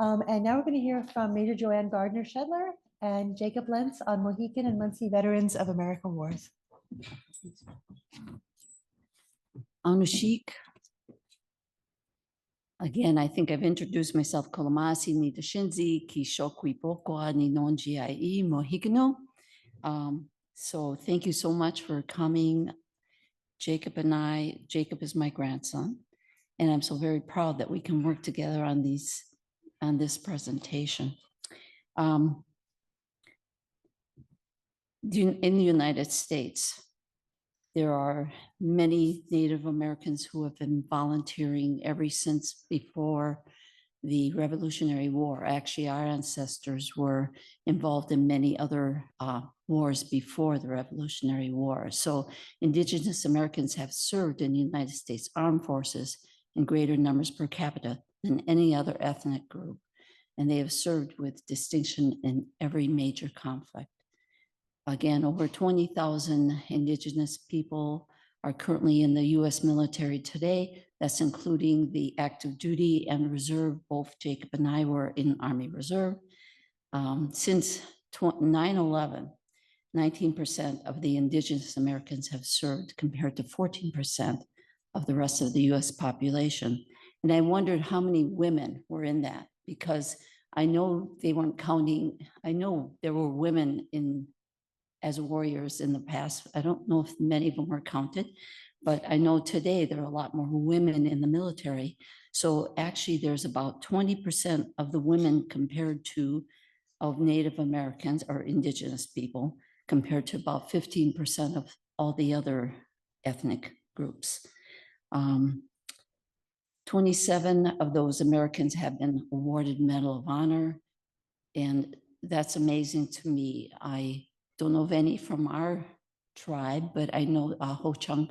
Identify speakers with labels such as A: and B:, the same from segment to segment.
A: And now we're going to hear from Major Joanne Gardner Schedler and Jacob Lenz on Mohican and Munsee Veterans of American Wars.
B: Anushik. Again, I think I've introduced myself. Kolamasi ni Dashinzi, ki shokwi pokwa ni nonji ai Mohicano. So thank you so much for coming. Jacob is my grandson, and I'm so very proud that we can work together on this presentation. In the United States, there are many Native Americans who have been volunteering ever since before the Revolutionary War. Actually, our ancestors were involved in many other wars before the Revolutionary War. So Indigenous Americans have served in the United States Armed Forces in greater numbers per capita than any other ethnic group. And they have served with distinction in every major conflict. Again, over 20,000 Indigenous people are currently in the U.S. military today. That's including the active duty and reserve. Both Jacob and I were in Army Reserve. Since 9/11, 19% of the Indigenous Americans have served compared to 14% of the rest of the U.S. population. And I wondered how many women were in that, because I know they weren't counting. I know there were women as warriors in the past. I don't know if many of them were counted, but I know today there are a lot more women in the military. So actually there's about 20% of the women of Native Americans or Indigenous people, compared to about 15% of all the other ethnic groups. 27 of those Americans have been awarded Medal of Honor, and that's amazing to me. I don't know of any from our tribe, but I know Ho Chung,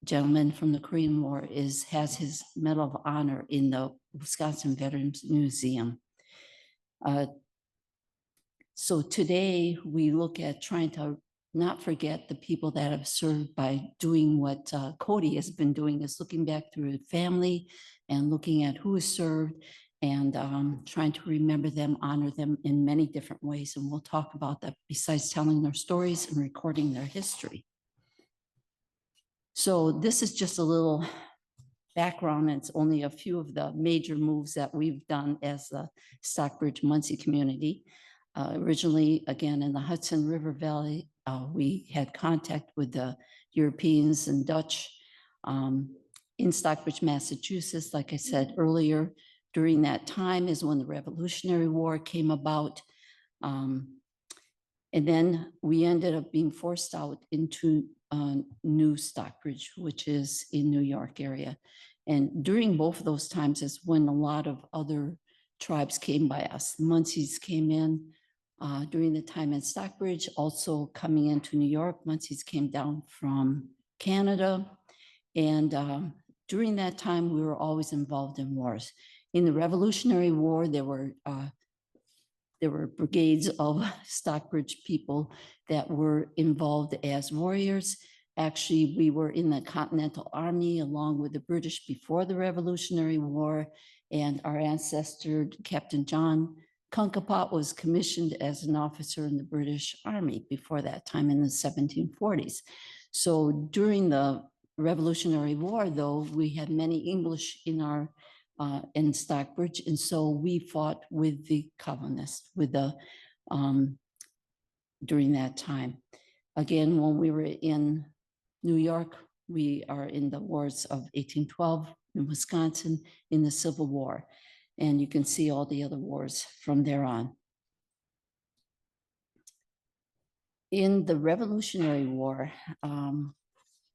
B: gentleman from the Korean War, has his Medal of Honor in the Wisconsin Veterans Museum. So today we look at trying to not forget the people that have served by doing what Cody has been doing, is looking back through his family and looking at who has served, and trying to remember them, honor them in many different ways. And we'll talk about that besides telling their stories and recording their history. So this is just a little background. It's only a few of the major moves that we've done as the Stockbridge Munsee community. Originally, again, in the Hudson River Valley, we had contact with the Europeans and Dutch in Stockbridge, Massachusetts. Like I said earlier, during that time is when the Revolutionary War came about. And then we ended up being forced out into New Stockbridge, which is in New York area. And during both of those times is when a lot of other tribes came by us. The Munsees came in during the time in Stockbridge, also coming into New York. Munsees came down from Canada. And during that time, we were always involved in wars. In the Revolutionary War, there were brigades of Stockbridge people that were involved as warriors. Actually, we were in the Continental Army along with the British before the Revolutionary War, and our ancestor, Captain John Kunkapot, was commissioned as an officer in the British Army before that time in the 1740s. So during the Revolutionary War, though, we had many English in Stockbridge, and so we fought with the colonists during that time. Again, when we were in New York, we are in the wars of 1812 in Wisconsin, in the Civil War, and you can see all the other wars from there on. In the Revolutionary War,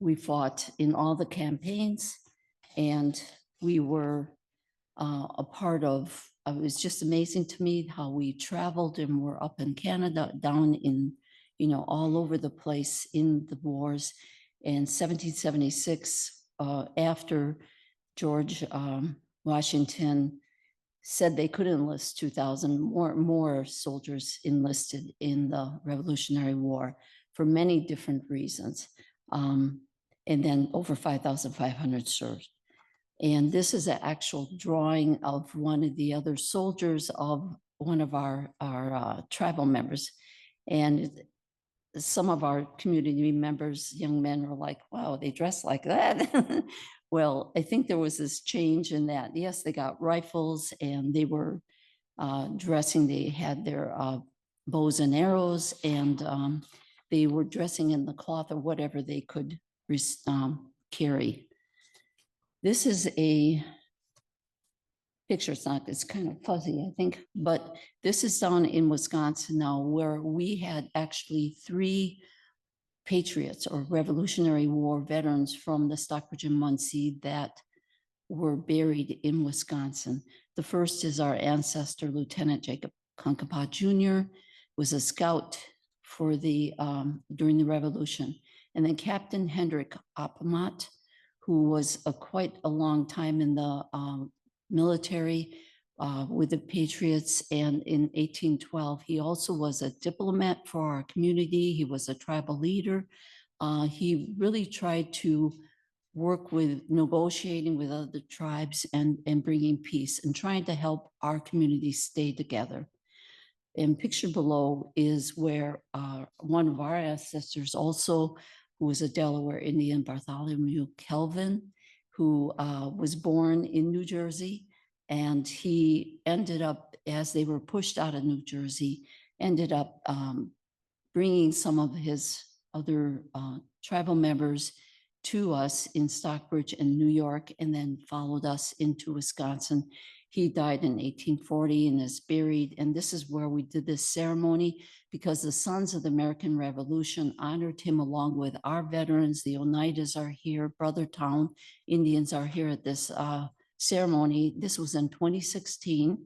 B: we fought in all the campaigns, and we were a part of, it was just amazing to me how we traveled and were up in Canada, down in, all over the place in the wars. In 1776, after George Washington said they could enlist 2,000 more soldiers enlisted in the Revolutionary War for many different reasons. And then over 5,500 served. And this is an actual drawing of one of the other soldiers of one of our tribal members. And some of our community members, young men, were like, wow, they dress like that. Well, I think there was this change in that. Yes, they got rifles and they were dressing, they had their bows and arrows, and they were dressing in the cloth or whatever they could carry. This is a picture. It's kind of fuzzy, I think, but this is down in Wisconsin now, where we had actually 3 patriots or Revolutionary War veterans from the Stockbridge and Munsee that were buried in Wisconsin. The first is our ancestor, Lieutenant Jacob Kankapah Jr., was a scout for the during the Revolution. And then Captain Hendrik Oppemat, who was quite a long time in the military with the Patriots. And in 1812, he also was a diplomat for our community. He was a tribal leader. He really tried to work with negotiating with other tribes and bringing peace and trying to help our community stay together. And picture below is where one of our ancestors also, who was a Delaware Indian, Bartholomew Kelvin, who was born in New Jersey. And he ended up, as they were pushed out of New Jersey, ended up bringing some of his other tribal members to us in Stockbridge and New York, and then followed us into Wisconsin. He died in 1840 and is buried. And this is where we did this ceremony, because the Sons of the American Revolution honored him along with our veterans. The Oneidas are here, Brothertown Indians are here at this ceremony. This was in 2016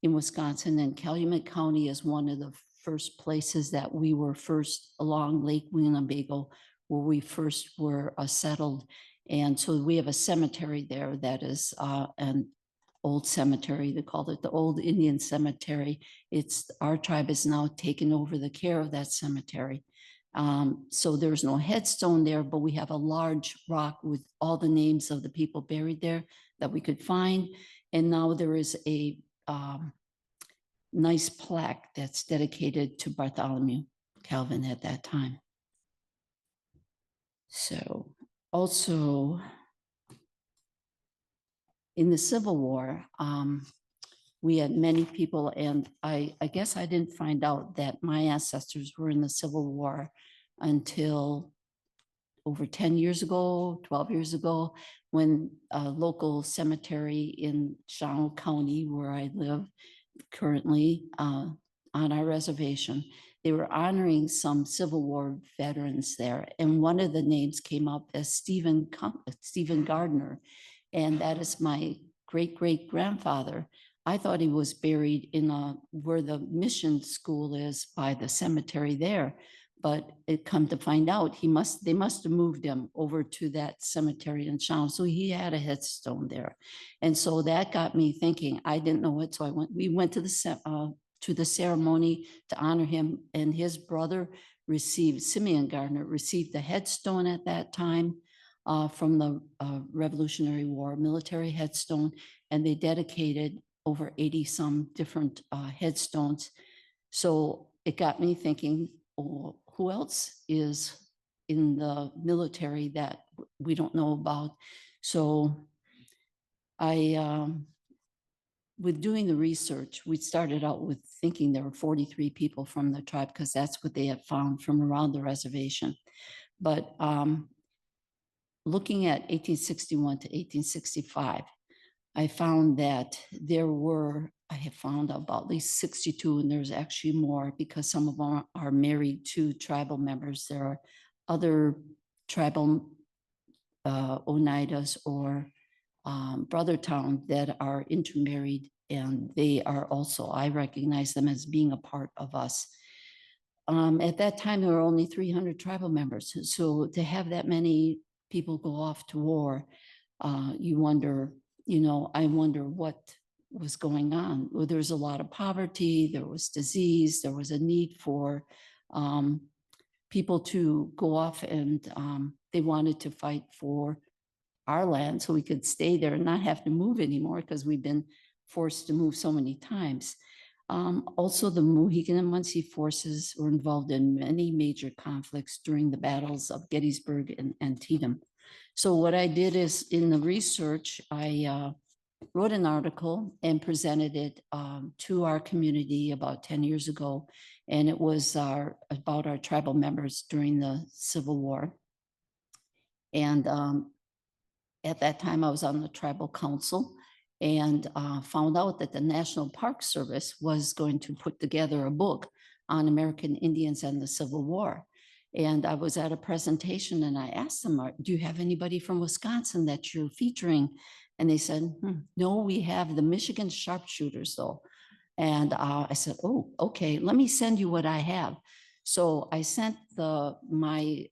B: in Wisconsin, and Calumet County is one of the first places that we were first along Lake Winnebago, where we first were settled. And so we have a cemetery there that is an old cemetery. They called it the Old Indian Cemetery. Our tribe has now taken over the care of that cemetery. So there's no headstone there, but we have a large rock with all the names of the people buried there that we could find. And now there is a nice plaque that's dedicated to Bartholomew Calvin at that time. So also in the Civil War, we had many people, and I guess I didn't find out that my ancestors were in the Civil War until over 10 years ago, 12 years ago, when a local cemetery in Shawano County, where I live currently on our reservation, they were honoring some Civil War veterans there. And one of the names came up as Stephen Gardner. And that is my great-great-grandfather. I thought he was buried in where the mission school is by the cemetery there. But it come to find out, they must have moved him over to that cemetery in Shawano. So he had a headstone there. And so that got me thinking. I didn't know it. So we went to the ceremony to honor him, and his brother Simeon Gardner received the headstone at that time from the Revolutionary War, military headstone, and they dedicated over 80 some different headstones. So it got me thinking, oh, who else is in the military that we don't know about? So with doing the research, we started out with thinking there were 43 people from the tribe, because that's what they had found from around the reservation. But looking at 1861 to 1865, I found that I have found about at least 62, and there's actually more, because some of them are married to tribal members. There are other tribal Oneidas or Brothertown that are intermarried, and they are also, I recognize them as being a part of us. At that time, there were only 300 tribal members. So to have that many people go off to war, I wonder what was going on. Well, there was a lot of poverty, there was disease, there was a need for people to go off, and they wanted to fight for our land so we could stay there and not have to move anymore because we've been forced to move so many times. Also, the Mohegan and Munsee forces were involved in many major conflicts during the battles of Gettysburg and Antietam. So what I did is in the research, I wrote an article and presented it to our community about 10 years ago. And it was about our tribal members during the Civil War. And at that time, I was on the tribal council and found out that the National Park Service was going to put together a book on American Indians and the Civil War. And I was at a presentation and I asked them, do you have anybody from Wisconsin that you're featuring? And they said, no, we have the Michigan sharpshooters though. And I said, oh, okay, let me send you what I have. So I sent my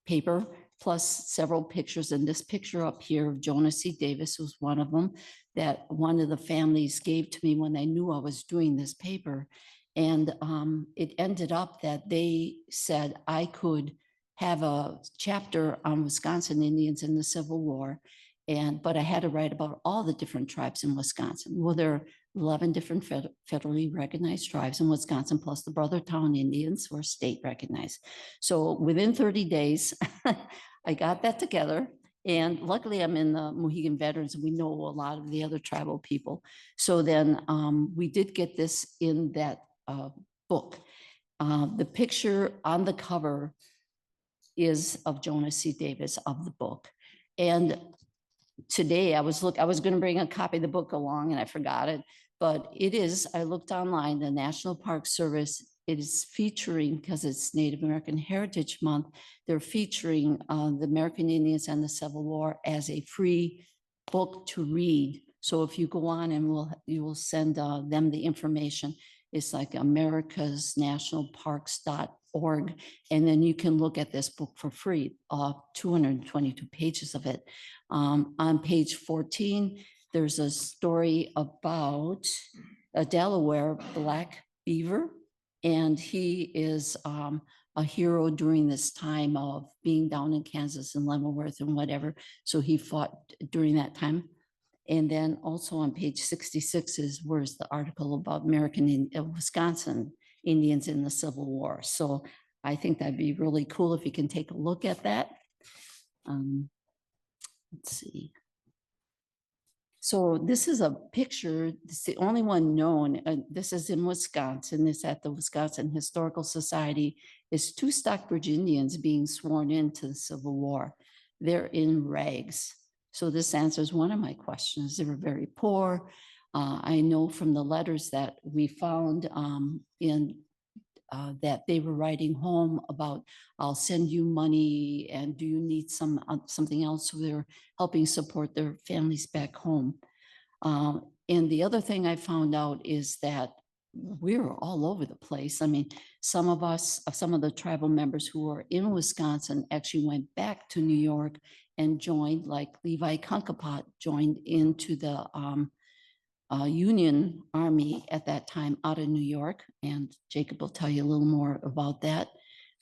B: paper plus several pictures. And this picture up here of Jonas C. Davis was one of them that one of the families gave to me when they knew I was doing this paper. And it ended up that they said I could have a chapter on Wisconsin Indians in the Civil War. But I had to write about all the different tribes in Wisconsin. Well, there are 11 different federally recognized tribes in Wisconsin, plus the Brothertown Indians who are state recognized. So within 30 days, I got that together. And luckily I'm in the Mohegan Veterans and we know a lot of the other tribal people. So then we did get this in that book. The picture on the cover is of Jonas C. Davis of the book. And today I was going to bring a copy of the book along and I forgot it, but it is, I looked online, the National Park Service, it is featuring, because it's Native American Heritage Month, they're featuring the American Indians and the Civil War as a free book to read. So if you go on and you will send them the information. It's like americasnationalparks.org. And then you can look at this book for free, 222 pages of it. On page 14, there's a story about a Delaware black beaver. And he is a hero during this time of being down in Kansas and Leavenworth and whatever. So he fought during that time. And then also on page 66 is where's the article about Wisconsin Indians in the Civil War. So I think that'd be really cool if you can take a look at that. Let's see. So this is a picture. It's the only one known. This is in Wisconsin. It's at the Wisconsin Historical Society. It's 2 Stockbridge Indians being sworn into the Civil War. They're in rags. So this answers one of my questions. They were very poor. I know from the letters that we found that they were writing home about, I'll send you money and do you need something else? So they're helping support their families back home. And the other thing I found out is that we're all over the place. I mean, some of the tribal members who are in Wisconsin actually went back to New York and joined, like Levi Kankapot joined into the Union Army at that time out of New York. And Jacob will tell you a little more about that.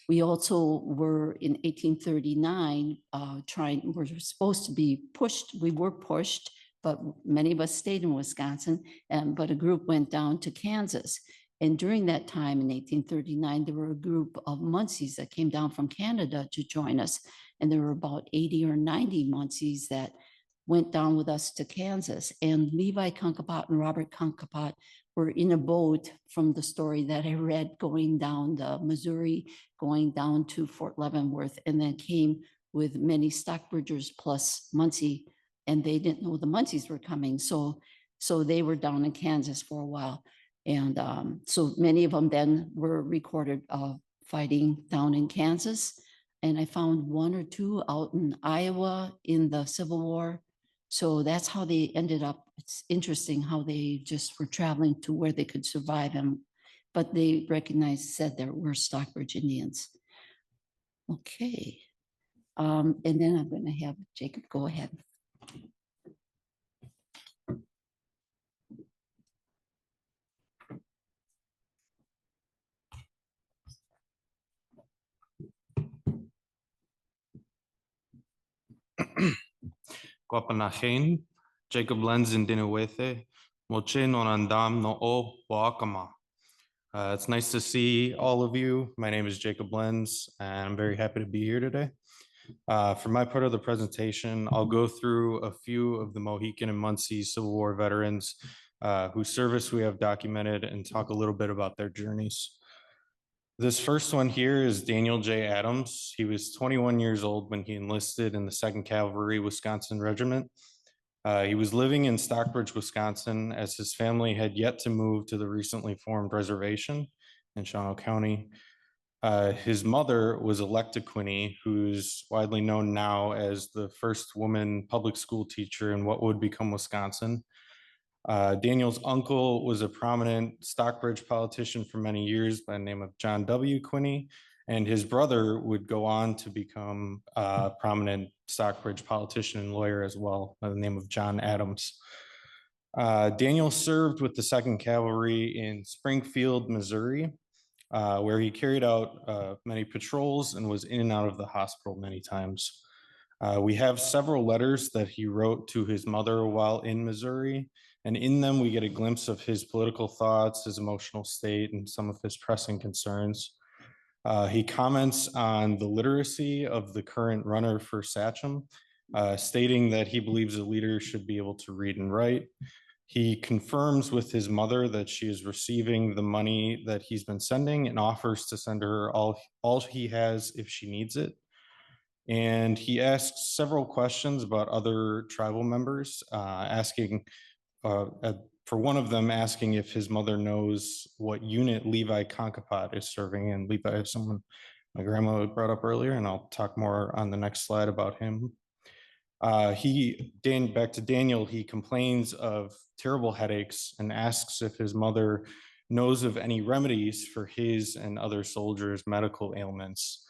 B: We also were in 1839 we're supposed to be pushed. We were pushed, but many of us stayed in Wisconsin, but a group went down to Kansas. And during that time in 1839, there were a group of Munsees that came down from Canada to join us. And there were about 80 or 90 Munsees that went down with us to Kansas. And Levi Kankapot and Robert Kankapot were in a boat from the story that I read going down the Missouri, going down to Fort Leavenworth, and then came with many Stockbridgers plus Munsee, and they didn't know the Munsees were coming. So they were down in Kansas for a while. And so many of them then were recorded fighting down in Kansas. And I found 1 or 2 out in Iowa in the Civil War. So that's how they ended up. It's interesting how they just were traveling to where they could survive them, but they said there were Stockbridge Indians. Okay. And then I'm going to have Jacob go ahead.
C: Guapanachain, Jacob Lenz in Dinawethe, Moche no Andam no o Waakama. It's nice to see all of you. My name is Jacob Lenz, and I'm very happy to be here today. For my part of the presentation, I'll go through a few of the Mohican and Munsee Civil War veterans whose service we have documented and talk a little bit about their journeys. This first one here is Daniel J. Adams. He was 21 years old when he enlisted in the 2nd Cavalry Wisconsin Regiment. He was living in Stockbridge, Wisconsin, as his family had yet to move to the recently formed reservation in Shawano County. His mother was Electa Quinney, who's widely known now as the first woman public school teacher in what would become Wisconsin. Daniel's uncle was a prominent Stockbridge politician for many years by the name of John W. Quinney, and his brother would go on to become a prominent Stockbridge politician and lawyer as well by the name of John Adams. Daniel served with the 2nd Cavalry in Springfield, Missouri, where he carried out many patrols and was in and out of the hospital many times. We have several letters that he wrote to his mother while in Missouri, and in them we get a glimpse of his political thoughts, his emotional state, and some of his pressing concerns. He comments on the literacy of the current runner for Sachem, stating that he believes a leader should be able to read and write. He confirms with his mother that she is receiving the money that he's been sending and offers to send her all he has if she needs it. And he asks several questions about other tribal members, for one of them, asking if his mother knows what unit Levi Concapat is serving. And Levi is someone my grandma brought up earlier, and I'll talk more on the next slide about him. Back to Daniel, he complains of terrible headaches and asks if his mother knows of any remedies for his and other soldiers' medical ailments.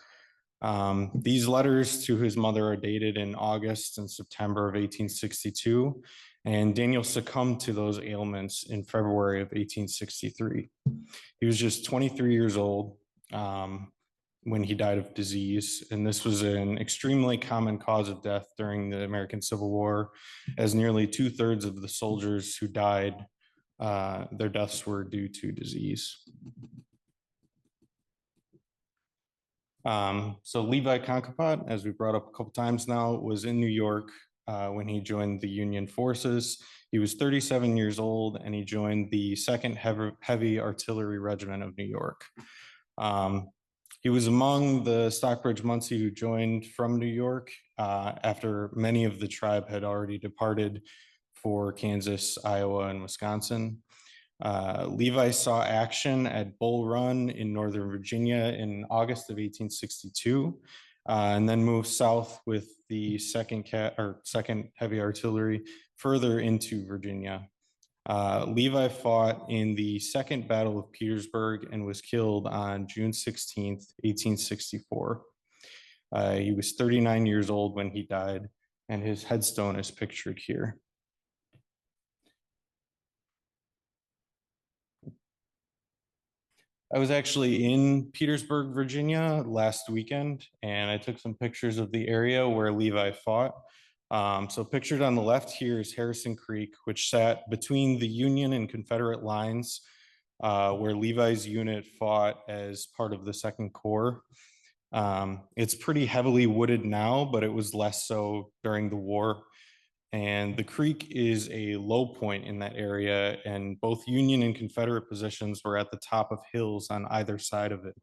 C: These letters to his mother are dated in August and September of 1862, and Daniel succumbed to those ailments in February of 1863. He was just 23 years old when he died of disease, and this was an extremely common cause of death during the American Civil War, as nearly 2/3 of the soldiers who died, their deaths were due to disease. So Levi Concapat, as we brought up a couple times now, was in New York when he joined the Union forces. He was 37 years old and he joined the 2nd Heavy Artillery Regiment of New York. He was among the Stockbridge Munsee who joined from New York after many of the tribe had already departed for Kansas, Iowa, and Wisconsin. Levi saw action at Bull Run in Northern Virginia in August of 1862, and then moved south with the 2nd Heavy Artillery further into Virginia. Levi fought in the Second Battle of Petersburg and was killed on June 16th, 1864. He was 39 years old when he died, and his headstone is pictured here. I was actually in Petersburg, Virginia last weekend, and I took some pictures of the area where Levi fought. So pictured on the left here is Harrison Creek, which sat between the Union and Confederate lines, where Levi's unit fought as part of the 2nd Corps. It's pretty heavily wooded now, but it was less so during the war. And the creek is a low point in that area, and both Union and Confederate positions were at the top of hills on either side of it.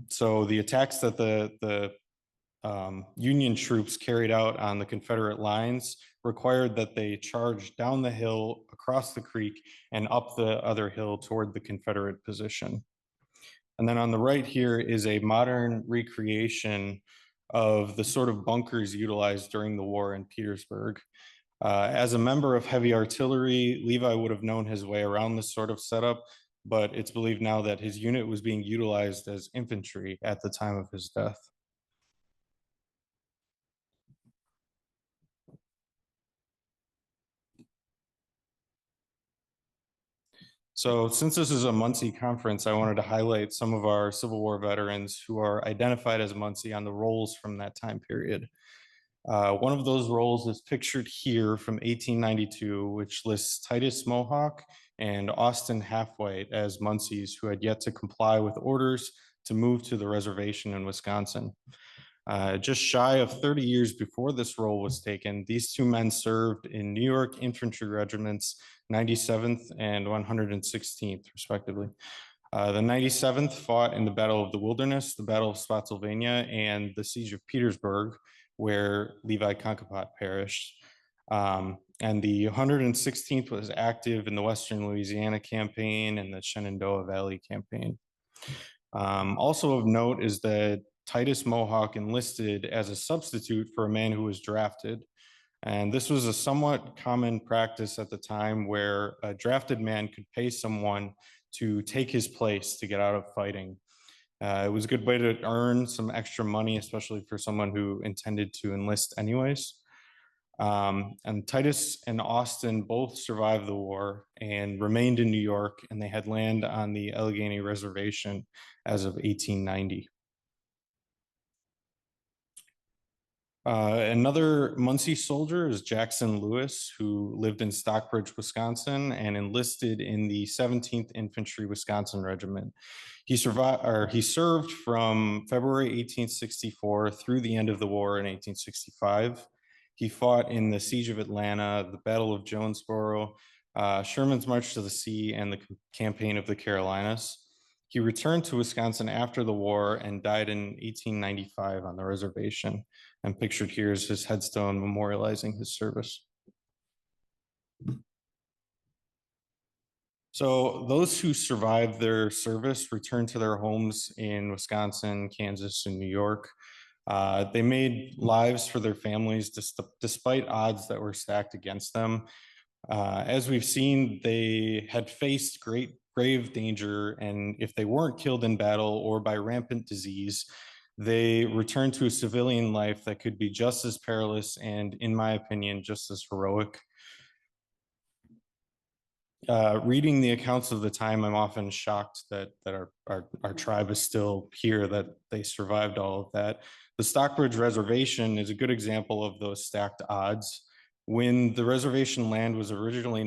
C: So the attacks that the Union troops carried out on the Confederate lines required that they charge down the hill, across the creek, and up the other hill toward the Confederate position. And then on the right here is a modern recreation of the sort of bunkers utilized during the war in Petersburg. As a member of heavy artillery, Levi would have known his way around this sort of setup, but it's believed now that his unit was being utilized as infantry at the time of his death. So since this is a Munsee conference, I wanted to highlight some of our Civil War veterans who are identified as Munsee on the rolls from that time period. One of those rolls is pictured here from 1892, which lists Titus Mohawk and Austin Halfwhite as Munsees who had yet to comply with orders to move to the reservation in Wisconsin. Just shy of 30 years before this roll was taken, these two men served in New York Infantry Regiments 97th and 116th, respectively. The 97th fought in the Battle of the Wilderness, the Battle of Spotsylvania, and the Siege of Petersburg, where Levi Konkapot perished. And the 116th was active in the Western Louisiana campaign and the Shenandoah Valley campaign. Also of note is that Titus Mohawk enlisted as a substitute for a man who was drafted. And this was a somewhat common practice at the time where a drafted man could pay someone to take his place to get out of fighting. It was a good way to earn some extra money, especially for someone who intended to enlist anyways. And Titus and Austin both survived the war and remained in New York, and they had land on the Allegheny Reservation as of 1890. Another Munsee soldier is Jackson Lewis, who lived in Stockbridge, Wisconsin, and enlisted in the 17th Infantry Wisconsin Regiment. He served from February 1864 through the end of the war in 1865. He fought in the Siege of Atlanta, the Battle of Jonesboro, Sherman's March to the Sea, and the Campaign of the Carolinas. He returned to Wisconsin after the war and died in 1895 on the reservation. And pictured here is his headstone memorializing his service. So those who survived their service returned to their homes in Wisconsin, Kansas, and New York. They made lives for their families despite odds that were stacked against them. As we've seen, they had faced grave danger, and if they weren't killed in battle or by rampant disease, they returned to a civilian life that could be just as perilous and, in my opinion, just as heroic. Reading the accounts of the time, I'm often shocked that our tribe is still here, that they survived all of that. The Stockbridge Reservation is a good example of those stacked odds. When the reservation land was originally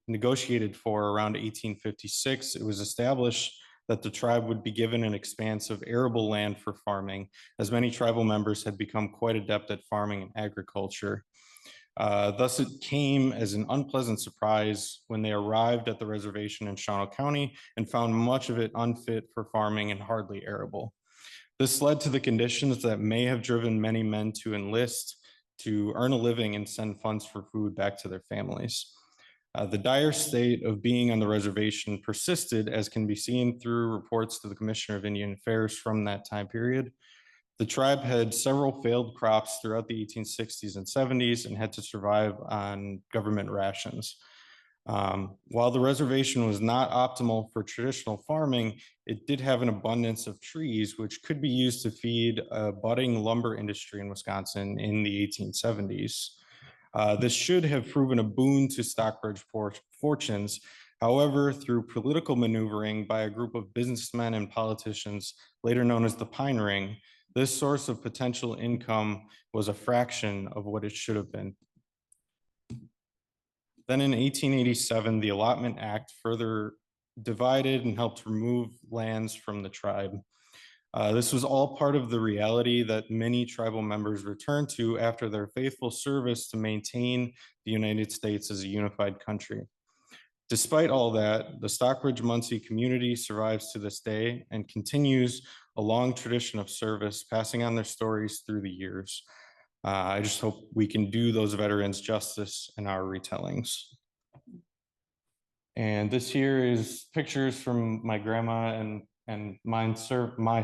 C: negotiated for around 1856, it was established that the tribe would be given an expanse of arable land for farming, as many tribal members had become quite adept at farming and agriculture. Thus, it came as an unpleasant surprise when they arrived at the reservation in Shawano County and found much of it unfit for farming and hardly arable. This led to the conditions that may have driven many men to enlist, to earn a living and send funds for food back to their families. The dire state of being on the reservation persisted, as can be seen through reports to the Commissioner of Indian Affairs from that time period. The tribe had several failed crops throughout the 1860s and 70s and had to survive on government rations. While the reservation was not optimal for traditional farming, it did have an abundance of trees, which could be used to feed a budding lumber industry in Wisconsin in the 1870s. This should have proven a boon to Stockbridge fortunes. However, through political maneuvering by a group of businessmen and politicians, later known as the Pine Ring, this source of potential income was a fraction of what it should have been. Then in 1887, the Allotment Act further divided and helped remove lands from the tribe. This was all part of the reality that many tribal members returned to after their faithful service to maintain the United States as a unified country. Despite all that, the Stockbridge Munsee community survives to this day and continues a long tradition of service, passing on their stories through the years. I just hope we can do those veterans justice in our retellings. And this here is pictures from my grandma and my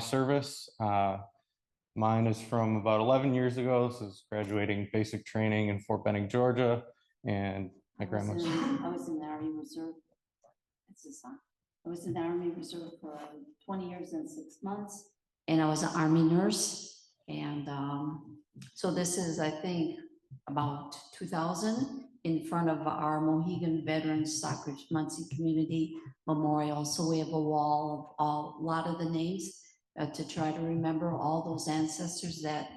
C: service. Mine is from about 11 years ago. This is graduating basic training in Fort Benning, Georgia. And my grandma's.
B: I was in the Army Reserve. It's a song. I was in the Army Reserve for 20 years and 6 months. And I was an Army nurse. And so this is, I think, about 2000 in front of our Mohegan Veterans Stockbridge Munsee Community Memorial. So we have a wall of a lot of the names to try to remember all those ancestors that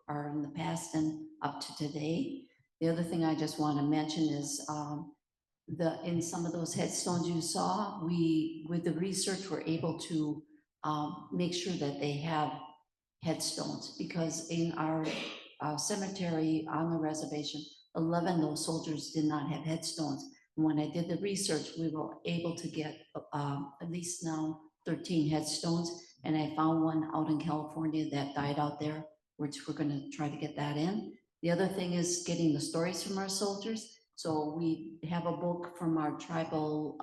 B: are in the past and up to today. The other thing I just want to mention is in some of those headstones you saw, with the research, we're able to make sure that they have headstones, because in our cemetery on the reservation, 11 of those soldiers did not have headstones. And when I did the research, we were able to get at least now 13 headstones, and I found one out in California that died out there, which we're going to try to get that in. The other thing is getting the stories from our soldiers. So we have a book from our tribal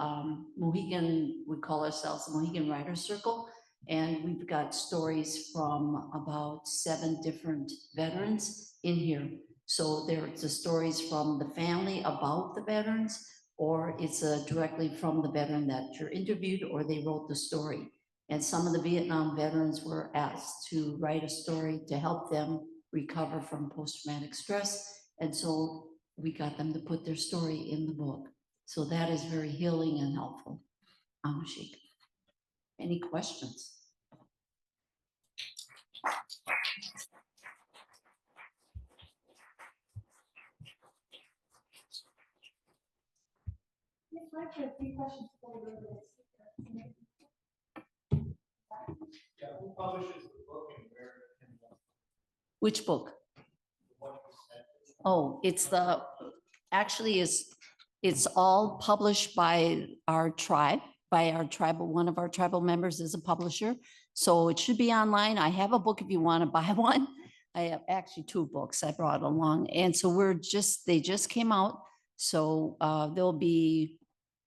B: Mohegan, we call ourselves the Mohegan Writers Circle, and we've got stories from about 7 different veterans in here. So there's the stories from the family about the veterans, or it's directly from the veteran that you're interviewed, or they wrote the story. And some of the Vietnam veterans were asked to write a story to help them recover from post-traumatic stress. And so we got them to put their story in the book. So that is very healing and helpful. Sheik. Any questions?
C: Who publishes the book and where?
B: Which book? Oh, it's all published by our tribe, one of our tribal members is a publisher. So it should be online. I have a book if you want to buy one. I have actually 2 books I brought along. And so they just came out. So they'll be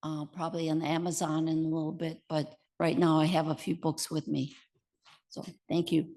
B: probably on Amazon in a little bit, but right now I have a few books with me. So thank you.